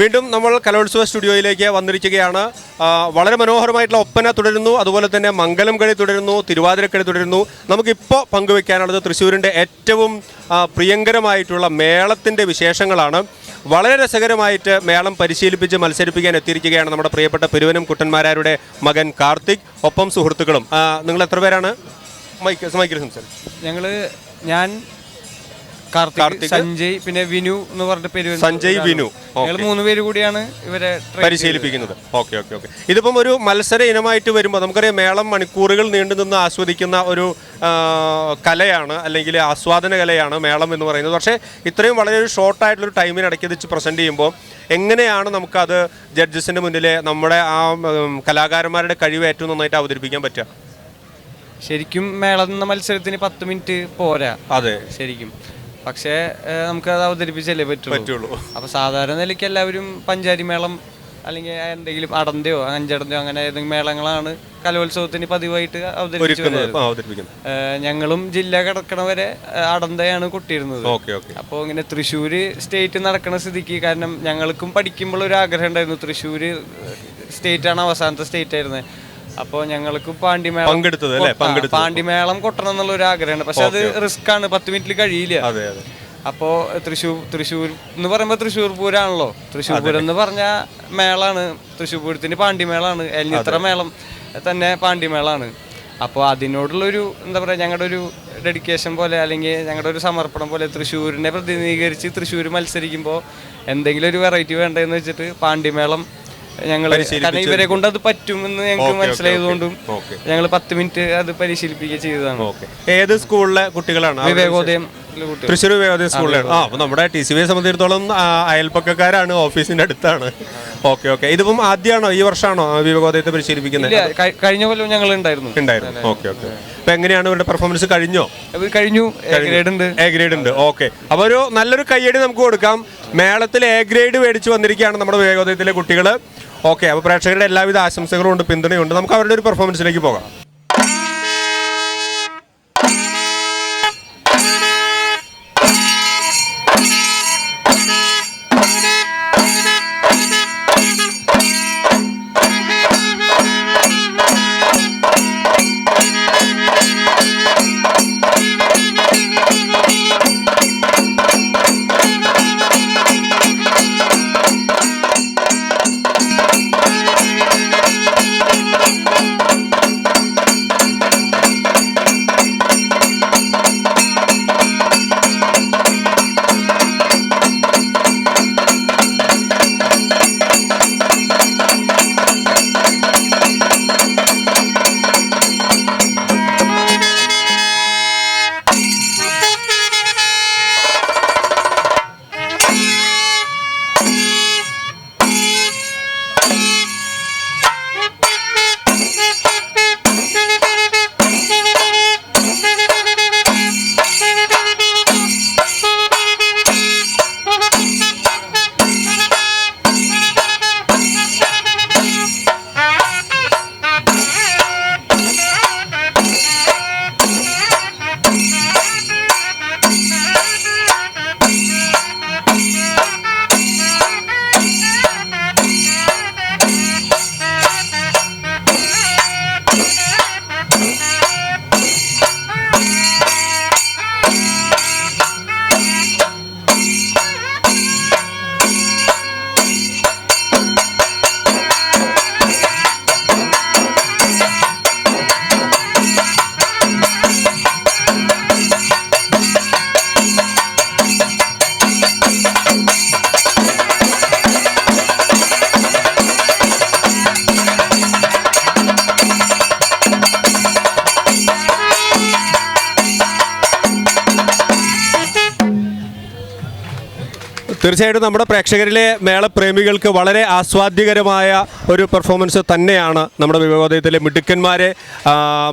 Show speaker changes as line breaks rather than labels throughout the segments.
വീണ്ടും നമ്മൾ കലോത്സവ സ്റ്റുഡിയോയിലേക്ക് വന്നിരിക്കുകയാണ്. വളരെ മനോഹരമായിട്ടുള്ള ഒപ്പന തുടരുന്നു, അതുപോലെ തന്നെ മംഗലം കളി തുടരുന്നു, തിരുവാതിരക്കളി തുടരുന്നു. നമുക്കിപ്പോൾ പങ്കുവെക്കാനുള്ളത് തൃശ്ശൂരിൻ്റെ ഏറ്റവും പ്രിയങ്കരമായിട്ടുള്ള മേളത്തിൻ്റെ വിശേഷങ്ങളാണ്. വളരെ രസകരമായിട്ട് മേളം പരിശീലിപ്പിച്ച് മത്സരിപ്പിക്കാൻ എത്തിയിരിക്കുകയാണ് നമ്മുടെ പ്രിയപ്പെട്ട പെരുവനം കുട്ടന്മാരാരുടെ മകൻ കാർത്തിക്, ഒപ്പം സുഹൃത്തുക്കളും. നിങ്ങൾ എത്ര പേരാണ്? മൈക്കിൽ സംസാരിക്കും.
ഞാൻ കാർത്തിക്, സഞ്ജയ്, പിന്നെ വിനു എന്ന് പറഞ്ഞ പേര്.
സഞ്ജയ്, വിനു,
ഞങ്ങൾ 3 പേര് കൂടിയാണ് ഇവരെ
പരിശീലിപ്പിക്കുന്നത്. Okay okay okay. ഇതിപ്പം ഒരു മത്സര ഇനമായിട്ട് വരുമ്പോൾ നമുക്കറിയാം മേളം മണിക്കൂറുകൾ നീണ്ടു നിന്ന് ആസ്വദിക്കുന്ന ഒരു കലയാണ്, അല്ലെങ്കിൽ ആസ്വാദന കലയാണ് മേളം എന്ന് പറയുന്നത്. പക്ഷേ ഇത്രയും വളരെ ഒരു ഷോർട്ടായിട്ടുള്ളൊരു ടൈമിനിടയ്ക്ക് വെച്ച് പ്രസൻറ്റ് ചെയ്യുമ്പോൾ എങ്ങനെയാണ് നമുക്കത് ജഡ്ജസിൻ്റെ മുന്നിൽ നമ്മുടെ ആ കലാകാരന്മാരുടെ കഴിവ് ഏറ്റവും നന്നായിട്ട് അവതരിപ്പിക്കാൻ പറ്റുക?
ശരിക്കും മേളം എന്ന മത്സരത്തിന് 10 മിനിറ്റ് പോരാ.
അതെ,
ശരിക്കും. പക്ഷേ നമുക്കത് അവതരിപ്പിച്ചല്ലേ പറ്റുള്ളൂ. അപ്പോൾ സാധാരണ നിലയ്ക്ക് എല്ലാവരും പഞ്ചാരി മേളം അല്ലെങ്കിൽ എന്തെങ്കിലും അടന്തയോ അഞ്ചടന്തയോ അങ്ങനെ ഏതെങ്കിലും മേളങ്ങളാണ് കലോത്സവത്തിന് പതിവായിട്ട് അവതരിപ്പിക്കുന്നത്. ഞങ്ങളും ജില്ല കിടക്കണവരെ അടന്തയാണ് കൊട്ടിയിരുന്നത്. അപ്പോൾ ഇങ്ങനെ തൃശ്ശൂർ സ്റ്റേറ്റ് നടക്കണ സ്ഥിതിക്ക്, കാരണം ഞങ്ങൾക്കും പഠിക്കുമ്പോൾ ഒരു ആഗ്രഹം ഉണ്ടായിരുന്നു, തൃശ്ശൂർ സ്റ്റേറ്റാണ് അവസാനത്തെ സ്റ്റേറ്റ് ആയിരുന്നത്. അപ്പോൾ ഞങ്ങൾക്ക് പാണ്ടിമേളം കൊട്ടണം എന്നുള്ള ഒരു ആഗ്രഹമുണ്ട്. പക്ഷെ അത് റിസ്ക് ആണ്, 10 മിനിറ്റിൽ കഴിയില്ല. അപ്പോൾ തൃശ്ശൂർ എന്ന് പറയുമ്പോൾ തൃശ്ശൂർ പൂരാണല്ലോ. തൃശ്ശൂർ പൂരം എന്ന് പറഞ്ഞാൽ മേളാണ്. തൃശ്ശൂർ പൂരത്തിന് പാണ്ടിമേളാണ്. എല്ലിത്ര മേളം തന്നെ പാണ്ടിമേളാണ്. അപ്പോൾ അതിനോടുള്ളൊരു എന്താ പറയുക, ഞങ്ങളുടെ ഒരു ഡെഡിക്കേഷൻ പോലെ, അല്ലെങ്കിൽ ഞങ്ങളുടെ ഒരു സമർപ്പണം പോലെ തൃശ്ശൂരിനെ പ്രതിനിധീകരിച്ച് തൃശ്ശൂർ മത്സരിക്കുമ്പോൾ എന്തെങ്കിലും ഒരു വെറൈറ്റി വേണ്ടതെന്ന് വെച്ചിട്ട് പാണ്ടിമേളം ഞങ്ങൾ, കാരണം ഇവരെ കൊണ്ട് അത് പറ്റുമെന്ന് ഞങ്ങൾക്ക് മനസ്സിലായതുകൊണ്ടും ഞങ്ങൾ 10 മിനിറ്റ് അത് പരിശീലിപ്പിക്കുക ചെയ്തതാണ്.
ഏത് സ്കൂളിലെ കുട്ടികളാണ്?
വിവേകോദയം,
തൃശ്ശൂർ വിവേകോദയം സ്കൂളിലാണ്. അപ്പോൾ നമ്മുടെ TCBയെ സംബന്ധിച്ചിടത്തോളം അയൽപ്പക്കാരാണ്, ഓഫീസിന്റെ അടുത്താണ്. Okay okay. ഇതിപ്പം ആദ്യമാണോ, ഈ വർഷമാണോ വിവേകോദയത്തെ പരിശീലിപ്പിക്കുന്നത്?
കഴിഞ്ഞ കൊല്ലം ഞങ്ങൾ ഉണ്ടായിരുന്നു.
Okay okay. അപ്പൊ എങ്ങനെയാണ് ഇവരുടെ പെർഫോമൻസ്? കഴിഞ്ഞു.
എ
ഗ്രേഡ് ഉണ്ട്. ഓക്കെ. അപ്പോൾ ഒരു നല്ലൊരു കയ്യടി നമുക്ക് കൊടുക്കാം. മേളത്തിൽ A ഗ്രേഡ് മേടിച്ച് വന്നിരിക്കുകയാണ് നമ്മുടെ വിവേകോദയത്തിലെ കുട്ടികൾ. ഓക്കെ. അപ്പോൾ പ്രേക്ഷകരുടെ എല്ലാവിധ ആശംസകളും ഉണ്ട്, പിന്തുണയുണ്ട്. നമുക്ക് അവരുടെ ഒരു പെർഫോമൻസിലേക്ക് പോകാം. തീർച്ചയായിട്ടും നമ്മുടെ പ്രേക്ഷകരിലെ മേളപ്രേമികൾക്ക് വളരെ ആസ്വാദ്യകരമായ ഒരു പെർഫോമൻസ് തന്നെയാണ് നമ്മുടെ വിവേകോദയത്തിലെ മിടുക്കന്മാരെ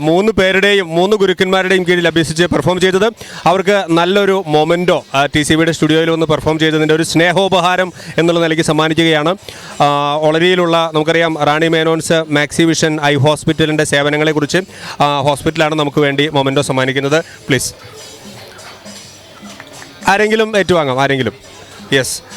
3 ഗുരുക്കന്മാരുടെയും കീഴിൽ അഭ്യസിച്ച് പെർഫോം ചെയ്തത്. അവർക്ക് നല്ലൊരു മൊമെൻറ്റോ TCBയുടെ സ്റ്റുഡിയോയിൽ വന്ന് പെർഫോം ചെയ്തതിൻ്റെ ഒരു സ്നേഹോപഹാരം എന്നുള്ള നിലയ്ക്ക് സമ്മാനിക്കുകയാണ്. ഒളരിയിലുള്ള നമുക്കറിയാം റാണി മേനോൻസ് മാക്സിവിഷൻ ഐ ഹോസ്പിറ്റലിൻ്റെ സേവനങ്ങളെക്കുറിച്ച് ഹോസ്പിറ്റലാണ് നമുക്ക് വേണ്ടി മൊമെൻറ്റോ സമ്മാനിക്കുന്നത്. പ്ലീസ് ആരെങ്കിലും ഏറ്റുവാങ്ങാം, ആരെങ്കിലും. യെസ്.